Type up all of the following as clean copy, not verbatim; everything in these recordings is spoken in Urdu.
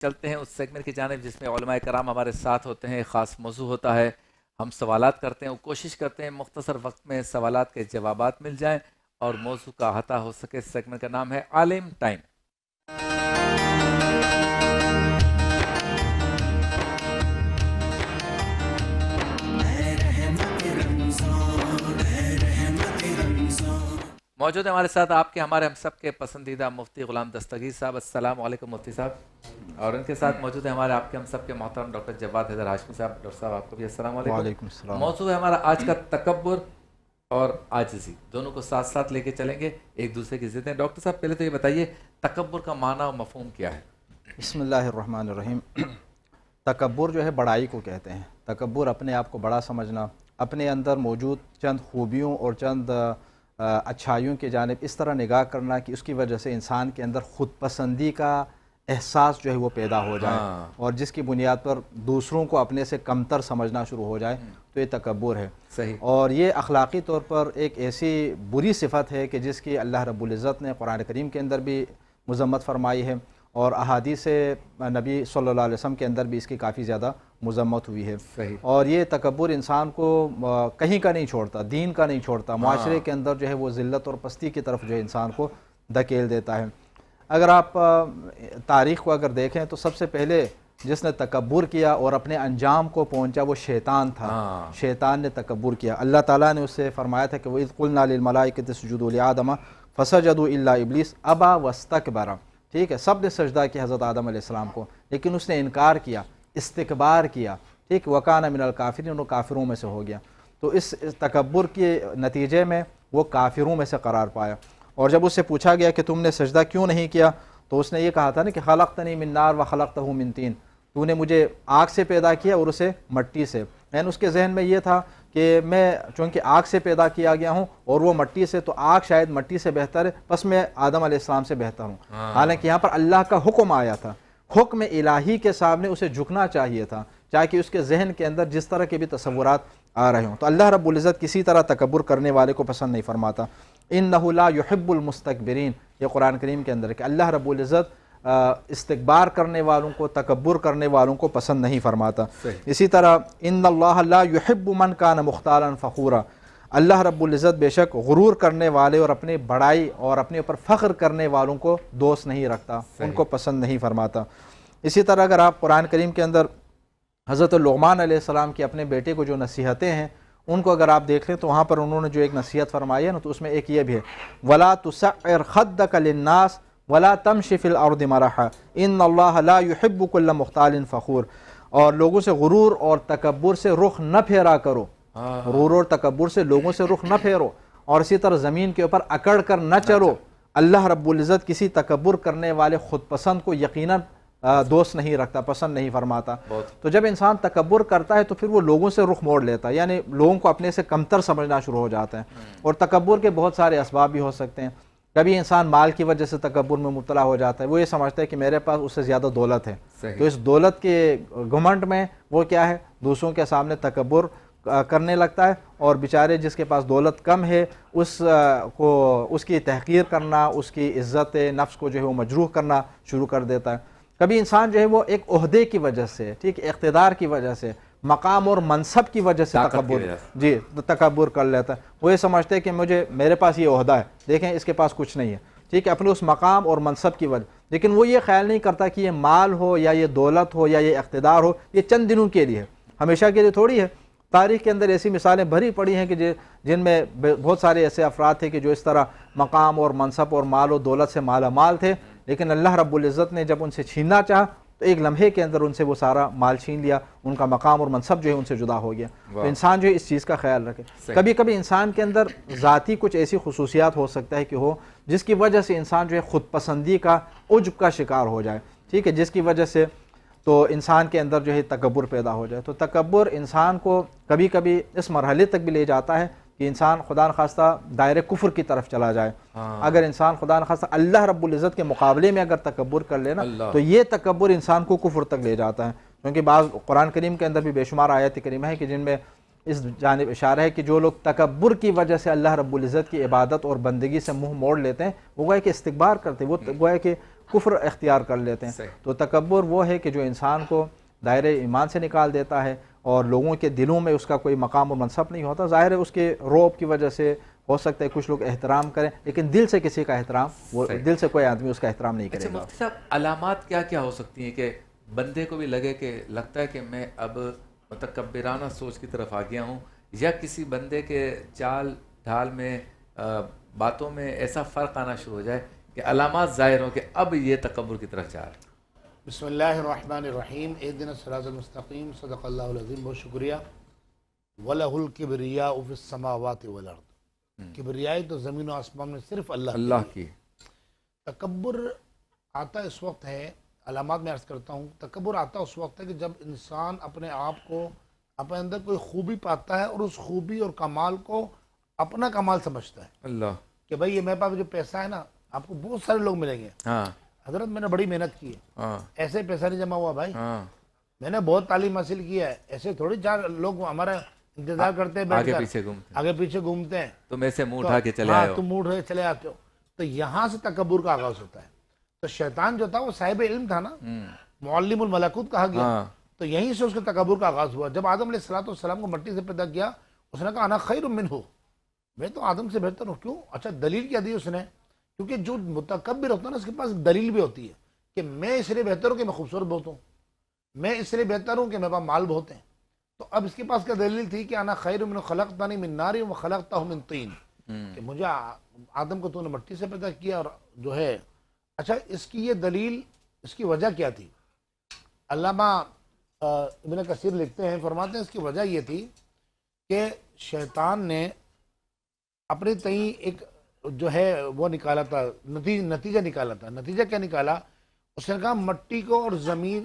چلتے ہیں اس سیگمنٹ کی جانب جس میں علماء کرام ہمارے ساتھ ہوتے ہیں. خاص موضوع ہوتا ہے, ہم سوالات کرتے ہیں, کوشش کرتے ہیں مختصر وقت میں سوالات کے جوابات مل جائیں اور موضوع کا احاطہ ہو سکے. سیگمنٹ کا نام ہے عالم ٹائم. موجود ہے ہمارے ساتھ آپ کے ہمارے ہم سب کے پسندیدہ مفتی غلام دستگیر صاحب. السلام علیکم مفتی صاحب. اور ان کے ساتھ موجود ہے ہمارے آپ کے ہم سب کے محترم ڈاکٹر جواد حیدر ہاشمی صاحب. ڈاکٹر صاحب آپ کو بھی السلام علیکم. وعلیکم السلام. موضوع ہے ہمارا آج کا تکبر اور عاجزی, دونوں کو ساتھ ساتھ لے کے چلیں گے, ایک دوسرے کی ضدیں. ڈاکٹر صاحب پہلے تو یہ بتائیے تکبر کا معنی و مفہوم کیا ہے؟ بسم اللہ الرحمن الرحیم. تکبر جو ہے بڑائی کو کہتے ہیں. تکبر اپنے آپ کو بڑا سمجھنا, اپنے اندر موجود چند خوبیوں اور چند اچھائیوں کی جانب اس طرح نگاہ کرنا کہ اس کی وجہ سے انسان کے اندر خود پسندی کا احساس جو ہے وہ پیدا ہو جائے اور جس کی بنیاد پر دوسروں کو اپنے سے کمتر سمجھنا شروع ہو جائے, تو یہ تکبر ہے. صحیح. اور یہ اخلاقی طور پر ایک ایسی بری صفت ہے کہ جس کی اللہ رب العزت نے قرآن کریم کے اندر بھی مذمت فرمائی ہے اور احادیث نبی صلی اللہ علیہ وسلم کے اندر بھی اس کی کافی زیادہ مذمت ہوئی ہے. صحیح. اور یہ تکبر انسان کو کہیں کا نہیں چھوڑتا, دین کا نہیں چھوڑتا, معاشرے کے اندر جو ہے وہ ذلت اور پستی کی طرف جو ہے انسان کو دھکیل دیتا ہے. اگر آپ تاریخ کو اگر دیکھیں تو سب سے پہلے جس نے تکبر کیا اور اپنے انجام کو پہنچا وہ شیطان تھا. شیطان نے تکبر کیا. اللہ تعالیٰ نے اس سے فرمایا تھا کہ وَإِذْ قُلْنَا لِلْمَلَائِكَةِ اسْجُدُوا لِآدَمَ فَسَجَدُوا إِلَّا إِبْلِيسَ أَبَى وَاسْتَكْبَرَ. ٹھیک ہے, سب نے سجدہ کیا حضرت آدم علیہ السلام کو, لیکن اس نے انکار کیا, استکبار کیا. ٹھیک, وَكَانَ مِنَ الْكَافِرِينَ, وہ کافروں میں سے ہو گیا. تو اس تکبر کے نتیجے میں وہ کافروں میں سے قرار پایا. اور جب اس سے پوچھا گیا کہ تم نے سجدہ کیوں نہیں کیا, تو اس نے یہ کہا تھا نا کہ خلقتنی من نار وخلقتہ من طین, تو نے مجھے آگ سے پیدا کیا اور اسے مٹی سے. یعنی اس کے ذہن میں یہ تھا کہ میں چونکہ آگ سے پیدا کیا گیا ہوں اور وہ مٹی سے, تو آگ شاید مٹی سے بہتر ہے, بس میں آدم علیہ السلام سے بہتر ہوں. حالانکہ یہاں پر اللہ کا حکم آیا تھا, حکم الہی کے سامنے اسے جھکنا چاہیے تھا, چاہے کہ اس کے ذہن کے اندر جس طرح کے بھی تصورات آ رہے ہوں. تو اللہ رب العزت کسی طرح تکبر کرنے والے کو پسند نہیں فرماتا. انہ لا یحب المستکبرین, یہ قرآن کریم کے اندر ہے کہ اللہ رب العزت استکبار کرنے والوں کو, تکبر کرنے والوں کو پسند نہیں فرماتا. اسی طرح ان اللہ لا یحب من کان مختالا فخورا, اللہ رب العزت بے شک غرور کرنے والے اور اپنی بڑائی اور اپنے اوپر فخر کرنے والوں کو دوست نہیں رکھتا, ان کو پسند نہیں فرماتا. اسی طرح اگر آپ قرآن کریم کے اندر حضرت لقمان علیہ السلام کی اپنے بیٹے کو جو نصیحتیں ہیں ان کو اگر آپ دیکھ لیں تو وہاں پر انہوں نے جو ایک نصیحت فرمائی ہے نا, تو اس میں ایک یہ بھی ہے وَلَا تُسَعِّرْ خَدَّكَ لِلنَّاسِ وَلَا تَمْشِ فِي الْأَرْضِ مَرَحًا إِنَّ اللَّهَ لَا يُحِبُّ كُلَّ مُخْتَالٍ فَخُورٍ. اور لوگوں سے غرور اور تکبر سے رخ نہ پھیرا کرو, غرور اور تکبر سے لوگوں سے رخ نہ پھیرو, اور اسی طرح زمین کے اوپر اکڑ کر نہ چلو. اللہ رب العزت کسی تکبر کرنے والے خود پسند کو یقیناً دوست نہیں رکھتا, پسند نہیں فرماتا. تو جب انسان تکبر کرتا ہے تو پھر وہ لوگوں سے رخ موڑ لیتا ہے, یعنی لوگوں کو اپنے سے کمتر سمجھنا شروع ہو جاتا ہے. اور تکبر کے بہت سارے اسباب بھی ہو سکتے ہیں. کبھی انسان مال کی وجہ سے تکبر میں مبتلا ہو جاتا ہے, وہ یہ سمجھتا ہے کہ میرے پاس اس سے زیادہ دولت ہے, تو اس دولت کے گھمنڈ میں وہ کیا ہے, دوسروں کے سامنے تکبر کرنے لگتا ہے, اور بیچارے جس کے پاس دولت کم ہے اس کی تحقیر کرنا, اس کی عزت نفس کو جو ہے وہ مجروح کرنا شروع کر دیتا ہے. کبھی انسان جو ہے وہ ایک عہدے کی وجہ سے, ٹھیک, اقتدار کی وجہ سے, مقام اور منصب کی وجہ سے تکبر کر لیتا ہے. وہ یہ سمجھتے ہیں کہ میرے پاس یہ عہدہ ہے, دیکھیں اس کے پاس کچھ نہیں ہے, ٹھیک ہے, اپنے اس مقام اور منصب کی وجہ. لیکن وہ یہ خیال نہیں کرتا کہ یہ مال ہو یا یہ دولت ہو یا یہ اقتدار ہو, یہ چند دنوں کے لیے ہے, ہمیشہ کے لیے تھوڑی ہے. تاریخ کے اندر ایسی مثالیں بھری پڑی ہیں کہ جن میں بہت سارے ایسے افراد تھے کہ جو اس طرح مقام اور منصب اور مال و دولت سے مالا مال تھے, لیکن اللہ رب العزت نے جب ان سے چھیننا چاہا تو ایک لمحے کے اندر ان سے وہ سارا مال چھین لیا, ان کا مقام اور منصب جو ہے ان سے جدا ہو گیا. تو انسان جو ہے اس چیز کا خیال رکھے. کبھی کبھی انسان کے اندر ذاتی کچھ ایسی خصوصیات ہو سکتا ہے کہ ہو جس کی وجہ سے انسان جو ہے خود پسندی کا, عجب کا شکار ہو جائے, ٹھیک ہے, جس کی وجہ سے تو انسان کے اندر جو ہے تکبر پیدا ہو جائے. تو تکبر انسان کو کبھی کبھی اس مرحلے تک بھی لے جاتا ہے کہ انسان خدا نخواستہ دائرے کفر کی طرف چلا جائے. اگر انسان خدا نخواستہ اللہ رب العزت کے مقابلے میں اگر تکبر کر لینا تو یہ تکبر انسان کو کفر تک لے جاتا ہے. کیونکہ بعض قرآن کریم کے اندر بھی بے شمار آیات کریمہ ہے کہ جن میں اس جانب اشارہ ہے کہ جو لوگ تکبر کی وجہ سے اللہ رب العزت کی عبادت اور بندگی سے منہ موڑ لیتے ہیں, وہ گویا کہ استکبار کرتے ہیں, وہ گویا کہ کفر اختیار کر لیتے ہیں. صحیح. تو تکبر وہ ہے کہ جو انسان کو دائرۂ ایمان سے نکال دیتا ہے اور لوگوں کے دلوں میں اس کا کوئی مقام و منصب نہیں ہوتا. ظاہر ہے اس کے رعب کی وجہ سے ہو سکتا ہے کچھ لوگ احترام کریں لیکن دل سے کسی کا احترام وہ صحیح. دل سے کوئی آدمی اس کا احترام نہیں کرے اچھا گا. مفتی صاحب، علامات کیا کیا ہو سکتی ہیں کہ بندے کو بھی لگے کہ لگتا ہے کہ میں اب متکبرانہ سوچ کی طرف آ گیا ہوں، یا کسی بندے کے چال ڈھال میں باتوں میں ایسا فرق آنا شروع ہو جائے کہ علامات ظاہر ہوں کہ اب یہ تکبر کی طرف جا رہا ہے؟ بسم اللہ الرحمن الرحیم. اهدنا الصراط المستقیم. صدق اللہ العظیم. بہت شکریہ. وَلَهُ الْكِبْرِيَاءُ فِي السَّمَاوَاتِ وَالْأَرْضِ. کبریائی تو زمین و آسمان میں صرف اللہ کی. تکبر آتا اس وقت ہے، علامات میں عرض کرتا ہوں، تکبر آتا اس وقت ہے کہ جب انسان اپنے آپ کو اپنے اندر کوئی خوبی پاتا ہے اور اس خوبی اور کمال کو اپنا کمال سمجھتا ہے. اللہ کہ بھائی یہ میرے پاس جو پیسہ ہے نا، آپ کو بہت سارے لوگ ملیں گے، ہاں حضرت میں نے بڑی محنت کی ہے، ہاں ایسے پیسہ نہیں جمع ہوا بھائی، ہاں میں نے بہت تعلیم حاصل کی ہے، ایسے تھوڑی چار لوگ ہمارا انتظار کرتے ہیں بیٹھ آگے کر، پیچھے گھومتے ہیں، آگے پیچھے گھومتے ہیں، تم ایسے منہ اٹھا کے چلے آئے ہو. تم موڈ ہوئے چلے آتے ہو. تو یہاں سے تکبر کا آغاز ہوتا ہے. تو شیطان جو تھا وہ صاحب علم تھا نا، معلم الملکوت کہا گیا، ہاں تو یہیں سے اس کے تکبر کا آغاز ہوا. جب آدم علیہ السلام کو مٹی سے پیدا کیا، اس نے کہا انا خیر منہ، میں تو آدم سے بہتر ہوں. کیوں؟ اچھا دلیل کیا دی اس نے؟ کیونکہ جو متکبر ہوتا ہے نا اس کے پاس دلیل بھی ہوتی ہے کہ میں اس لیے بہتر ہوں کہ میں خوبصورت بہت ہوں، میں اس لیے بہتر ہوں کہ میرے پاس مال بہت ہیں. تو اب اس کے پاس کیا دلیل تھی کہ انا خیر من خلقتنی من نار و خلقتہ من طین، کہ مجھے آدم کو تو نے مٹی سے پیدا کیا اور جو ہے. اچھا اس کی یہ دلیل، اس کی وجہ کیا تھی؟ علامہ ابن کثیر لکھتے ہیں، فرماتے ہیں اس کی وجہ یہ تھی کہ شیطان نے اپنے تئیں ایک جو ہے وہ نکالا تھا، نتیجہ نکالا تھا. نتیجہ کیا نکالا؟ اس نے کہا مٹی کو اور زمین،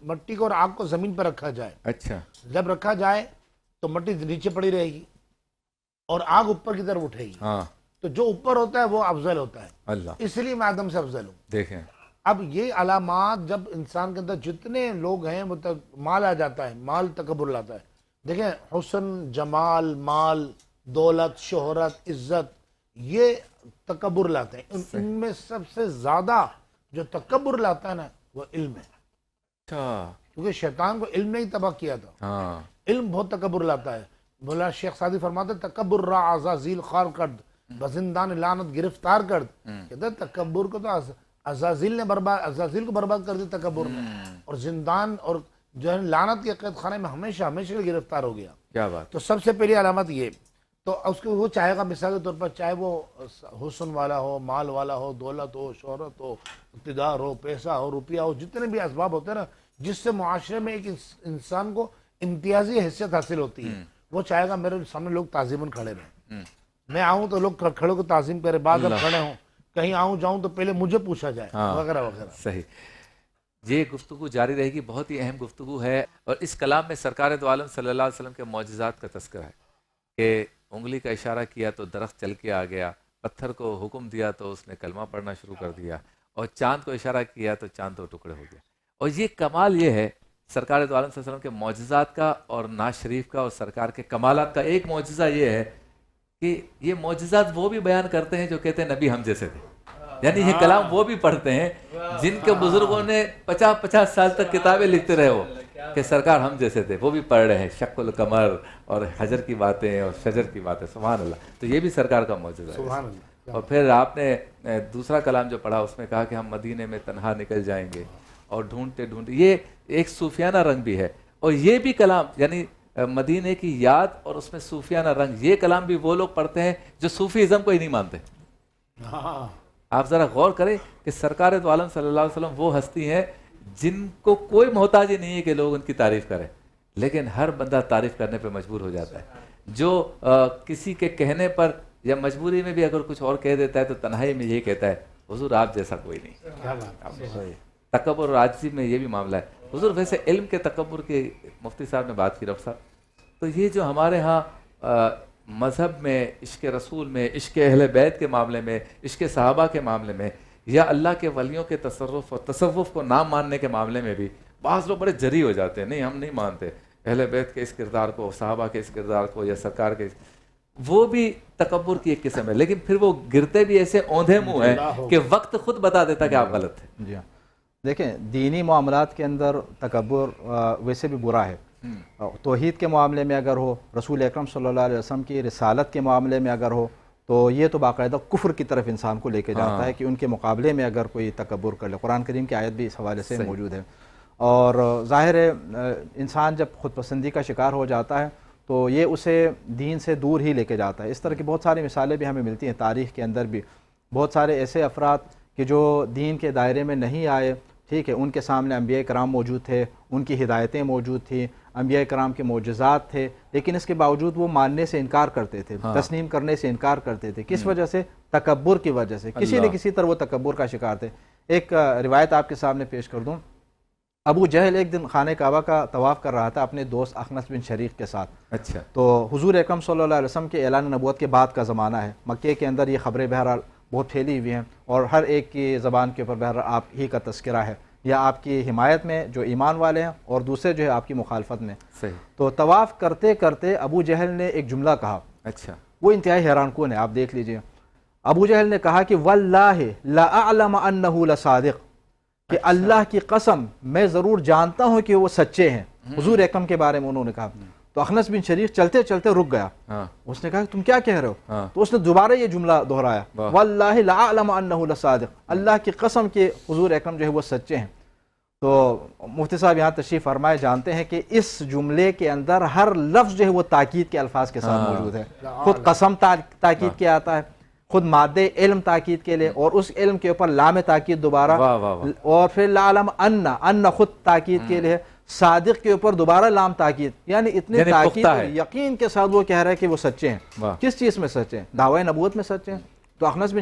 مٹی کو اور آگ کو زمین پر رکھا جائے. اچھا جب رکھا جائے تو مٹی نیچے پڑی رہے گی اور آگ اوپر کی طرف اٹھے گی. ہاں تو جو اوپر ہوتا ہے وہ افضل ہوتا ہے، اللہ. اس لیے میں آدم سے افضل ہوں. دیکھیں اب یہ علامات جب انسان کے اندر جتنے لوگ ہیں وہ مال آ جاتا ہے، مال تکبر لاتا ہے. دیکھیں حسن، جمال، مال، دولت، شہرت، عزت، یہ تکبر لاتے ہیں. ان میں سب سے زیادہ جو تکبر لاتا ہے نا وہ علم ہے، اچھا کیونکہ شیطان کو علم نے ہی تباہ کیا تھا. ہاں علم بہت تکبر لاتا ہے. مولانا شیخ سعدی فرماتے ہیں تکبر را عزازیل خار کرد، بزندان لعنت گرفتار کرد. کہتے ہیں تکبر کو تو عزازیل کو برباد کر دی تکبر نے، اور زندان اور جو ہے لعنت کے قید خانے میں ہمیشہ کے لیے گرفتار ہو گیا. کیا بات. تو سب سے پہلی علامت یہ. تو اس کو وہ چاہے گا مثال کے طور پر، چاہے وہ حسن والا ہو، مال والا ہو، دولت ہو، شہرت ہو، اقتدار ہو، پیسہ ہو، روپیہ ہو، جتنے بھی اسباب ہوتے ہیں نا جس سے معاشرے میں ایک انسان کو امتیازی حیثیت حاصل ہوتی ہے، وہ چاہے گا میرے سامنے لوگ تعظیماً کھڑے رہیں. میں آؤں تو لوگ کھڑے کو تعظیم کرے، بعد اب کھڑے ہوں، کہیں آؤں جاؤں تو پہلے مجھے پوچھا جائے، وغیرہ وغیرہ. صحیح. یہ گفتگو جاری رہے گی، بہت ہی اہم گفتگو ہے، اور اس کلام میں سرکار دو عالم صلی اللہ علیہ وسلم کے معجزات کا تذکرہ ہے کہ انگلی کا اشارہ کیا تو درخت چل کے آ گیا، پتھر کو حکم دیا تو اس نے کلمہ پڑھنا شروع کر دیا، اور چاند کو اشارہ کیا تو چاند دو ٹکڑے ہو گیا. اور یہ کمال یہ ہے سرکار دو عالم صلی اللہ علیہ وسلم کے معجزات کا اور ناز شریف کا اور سرکار کے کمالات کا. ایک معجزہ یہ ہے کہ یہ معجزات وہ بھی بیان کرتے ہیں جو کہتے ہیں نبی ہم جیسے تھے، یعنی یہ کلام وہ بھی پڑھتے ہیں جن کے بزرگوں نے 50 سال تک کتابیں لکھتے رہے ہو کہ سرکار ہم جیسے تھے، وہ بھی پڑھ رہے ہیں شق القمر اور حجر کی باتیں اور شجر کی باتیں. سبحان اللہ. تو یہ بھی سرکار کا معجزہ ہے. سبحان اللہ. اور پھر آپ نے دوسرا کلام جو پڑھا اس میں کہا کہ ہم مدینے میں تنہا نکل جائیں گے اور ڈھونڈتے ڈھونڈتے، یہ ایک صوفیانہ رنگ بھی ہے. اور یہ بھی کلام یعنی مدینے کی یاد اور اس میں صوفیانہ رنگ، یہ کلام بھی وہ لوگ پڑھتے ہیں جو صوفی ازم کو ہی نہیں مانتے. آپ ذرا غور کریں کہ سرکار دو عالم صلی اللہ علیہ وسلم وہ ہستی ہیں جن کو کوئی محتاج ہی نہیں ہے کہ لوگ ان کی تعریف کریں، لیکن ہر بندہ تعریف کرنے پہ مجبور ہو جاتا ہے. جو کسی کے کہنے پر یا مجبوری میں بھی اگر کچھ اور کہہ دیتا ہے تو تنہائی میں یہی کہتا ہے حضور آپ جیسا کوئی نہیں. تکبر اور عاجزی میں یہ بھی معاملہ ہے. حضور ویسے علم کے تکبر کی مفتی صاحب نے بات کی، رب صاحب، تو یہ جو ہمارے ہاں مذہب میں، عشق رسول میں، عشق اہل بیت کے معاملے میں، عشق صحابہ کے معاملے میں، یا اللہ کے ولیوں کے تصرف اور تصوف کو نہ ماننے کے معاملے میں بھی بعض لوگ بڑے جری ہو جاتے ہیں، نہیں ہم نہیں مانتے اہل بیت کے اس کردار کو، صحابہ کے اس کردار کو، یا سرکار کے. وہ بھی تکبر کی ایک قسم ہے، لیکن پھر وہ گرتے بھی ایسے اوندھے منہ ہیں کہ وقت خود بتا دیتا کہ آپ غلط تھے۔ جی ہاں، دیکھیں دینی معاملات کے اندر تکبر ویسے بھی برا ہے۔ توحید کے معاملے میں اگر ہو، رسول اکرم صلی اللہ علیہ وسلم کی رسالت کے معاملے میں اگر ہو، تو یہ تو باقاعدہ کفر کی طرف انسان کو لے کے جاتا ہے کہ ان کے مقابلے میں اگر کوئی تکبر کر لے۔ قرآن کریم کی آیت بھی اس حوالے سے موجود ہے۔ اور ظاہر ہے انسان جب خود پسندی کا شکار ہو جاتا ہے تو یہ اسے دین سے دور ہی لے کے جاتا ہے۔ اس طرح کی بہت ساری مثالیں بھی ہمیں ملتی ہیں تاریخ کے اندر بھی، بہت سارے ایسے افراد کہ جو دین کے دائرے میں نہیں آئے، ٹھیک ہے، ان کے سامنے انبیاء کرام موجود تھے، ان کی ہدایتیں موجود تھیں، انبیاء کرام کے معجزات تھے، لیکن اس کے باوجود وہ ماننے سے انکار کرتے تھے، تسلیم کرنے سے انکار کرتے تھے۔ کس وجہ سے؟ تکبر کی وجہ سے، کسی نہ کسی طرح وہ تکبر کا شکار تھے۔ ایک روایت آپ کے سامنے پیش کر دوں۔ ابو جہل ایک دن خانہ کعبہ کا طواف کر رہا تھا اپنے دوست اخنس بن شریق کے ساتھ۔ اچھا، تو حضور اکرم صلی اللہ علیہ وسلم کے اعلان نبوت کے بعد کا زمانہ ہے، مکے کے اندر یہ خبریں بہرحال بہت پھیلی ہوئی ہیں اور ہر ایک کی زبان کے اوپر بہرحال آپ ہی کا تذکرہ ہے، یا آپ کی حمایت میں جو ایمان والے ہیں اور دوسرے جو ہے آپ کی مخالفت میں۔ صحیح۔ تو طواف کرتے کرتے ابو جہل نے ایک جملہ کہا، اچھا، وہ انتہائی حیران کن ہے، آپ دیکھ لیجئے۔ ابو جہل نے کہا کہ واللہ لا اعلم انہ لصادق، کہ اللہ کی قسم میں ضرور جانتا ہوں کہ وہ سچے ہیں۔ حضور اکرم کے بارے میں انہوں نے کہا۔ تو اخنس بن شریق چلتے چلتے رک گیا، اس نے کہا کہ تم کیا کہہ رہے ہو؟ تو اس نے دوبارہ یہ جملہ دہرایا، واللہ لا اعلم انہ لصادق، اللہ کی قسم کہ حضور اکرم جو ہے وہ سچے ہیں۔ تو مفتی صاحب یہاں تشریف فرمائے جانتے ہیں کہ اس جملے کے اندر ہر لفظ جو ہے وہ تاکید کے الفاظ کے ساتھ موجود ہے۔ خود قسم تاکید کے آتا ہے، خود مادے علم تاکید کے لیے، اور اس علم کے اوپر لام تاکید دوبارہ، اور پھر لا علم ان خود تاکید کے لیے، صادق کے اوپر دوبارہ لام تاکید، یعنی اتنے تاکید اور یقین کے ساتھ وہ کہہ رہا ہے کہ وہ سچے ہیں۔ کس چیز میں سچے ہیں؟ دعوی نبوت میں سچے ہیں۔ تو اخنس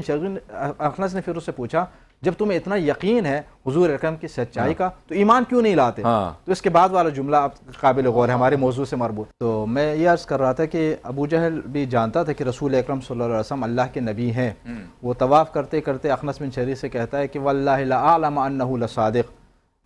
نے پھر اس سے پوچھا جب تمہیں اتنا یقین ہے حضور اکرم کی سچائی کا تو ایمان کیوں نہیں لاتے؟ تو اس کے بعد والا جملہ قابل غور ہے، ہمارے موضوع سے مربوط۔ تو میں یہ عرض کر رہا تھا کہ ابو جہل بھی جانتا تھا کہ رسول اکرم صلی اللہ علیہ وسلم اللہ کے نبی ہیں۔ وہ طواف کرتے کرتے اخنس بن شریق سے کہتا ہے کہ واللہ لا اعلم انہ لصادق،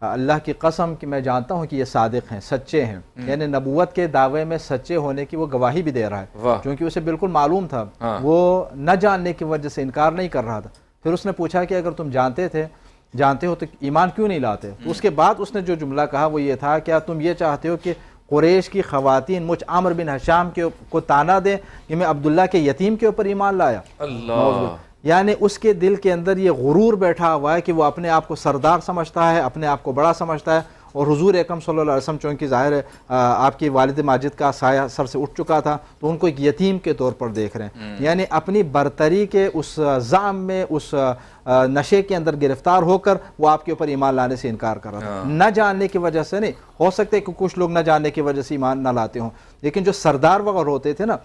اللہ کی قسم کہ میں جانتا ہوں کہ یہ صادق ہیں، سچے ہیں، یعنی نبوت کے دعوے میں سچے ہونے کی وہ گواہی بھی دے رہا ہے، کیونکہ اسے بالکل معلوم تھا، وہ نہ جاننے کی وجہ سے انکار نہیں کر رہا تھا۔ پھر اس نے پوچھا کہ اگر تم جانتے ہو تو ایمان کیوں نہیں لاتے؟ تو اس کے بعد اس نے جو جملہ کہا وہ یہ تھا، کیا تم یہ چاہتے ہو کہ قریش کی خواتین مجھ عامر بن حشام کو تانا دیں کہ میں عبداللہ کے یتیم کے اوپر ایمان لایا؟ اللہ، یعنی اس کے دل کے اندر یہ غرور بیٹھا ہوا ہے کہ وہ اپنے آپ کو سردار سمجھتا ہے، اپنے آپ کو بڑا سمجھتا ہے، اور حضور اکرم صلی اللہ علیہ وسلم چونکہ ظاہر ہے آپ کی والد ماجد کا سایہ سر سے اٹھ چکا تھا تو ان کو ایک یتیم کے طور پر دیکھ رہے ہیں، یعنی اپنی برتری کے اس زعم میں، اس نشے کے اندر گرفتار ہو کر وہ آپ کے اوپر ایمان لانے سے انکار کر رہا تھا۔ نہ جاننے کی وجہ سے نہیں، ہو سکتا ہے کہ کچھ لوگ نہ جاننے کی وجہ سے ایمان نہ لاتے ہوں، لیکن جو سردار وغیرہ ہوتے تھے نا،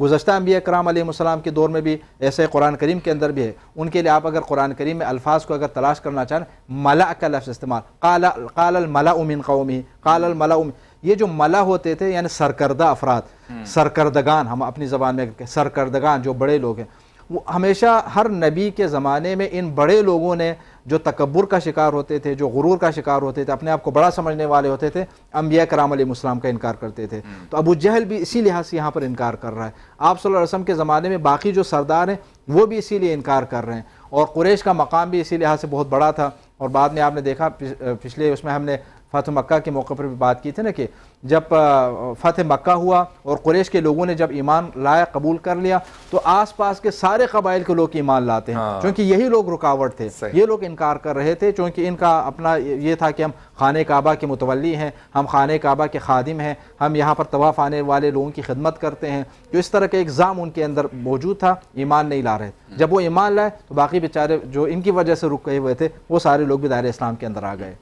گزشتہ انبیاء کرام علیہ السلام کے دور میں بھی ایسے قرآن کریم کے اندر بھی ہے، ان کے لیے آپ اگر قرآن کریم میں الفاظ کو اگر تلاش کرنا چاہیں، ملأ کا لفظ استعمال، قال الملأ من قومه، قال الملأ، یہ جو ملا ہوتے تھے یعنی سرکردہ افراد، سرکردگان، ہم اپنی زبان میں سرکردگان جو بڑے لوگ ہیں، وہ ہمیشہ ہر نبی کے زمانے میں ان بڑے لوگوں نے جو تکبر کا شکار ہوتے تھے، جو غرور کا شکار ہوتے تھے، اپنے آپ کو بڑا سمجھنے والے ہوتے تھے، انبیاء کرام علیہ السلام کا انکار کرتے تھے۔ تو ابو جہل بھی اسی لحاظ سے یہاں پر انکار کر رہا ہے۔ آپ صلی اللہ علیہ وسلم کے زمانے میں باقی جو سردار ہیں وہ بھی اسی لیے انکار کر رہے ہیں، اور قریش کا مقام بھی اسی لحاظ سے بہت بڑا تھا۔ اور بعد میں آپ نے دیکھا پچھلے اس میں ہم نے فتح مکہ کے موقع پر بھی بات کی تھی نا کہ جب فتح مکہ ہوا اور قریش کے لوگوں نے جب ایمان لایا، قبول کر لیا، تو آس پاس کے سارے قبائل کے لوگ ایمان لاتے ہیں، چونکہ یہی لوگ رکاوٹ تھے، یہ لوگ انکار کر رہے تھے، چونکہ ان کا اپنا یہ تھا کہ ہم خانہ کعبہ کے متولی ہیں، ہم خانہ کعبہ کے خادم ہیں، ہم یہاں پر طواف آنے والے لوگوں کی خدمت کرتے ہیں، جو اس طرح کا ایک ظام ان کے اندر موجود تھا، ایمان نہیں لا رہے۔ جب وہ ایمان لائے تو باقی بیچارے جو ان کی وجہ سے رک گئے ہوئے تھے وہ سارے لوگ بھی دائرہ اسلام کے اندر آ گئے۔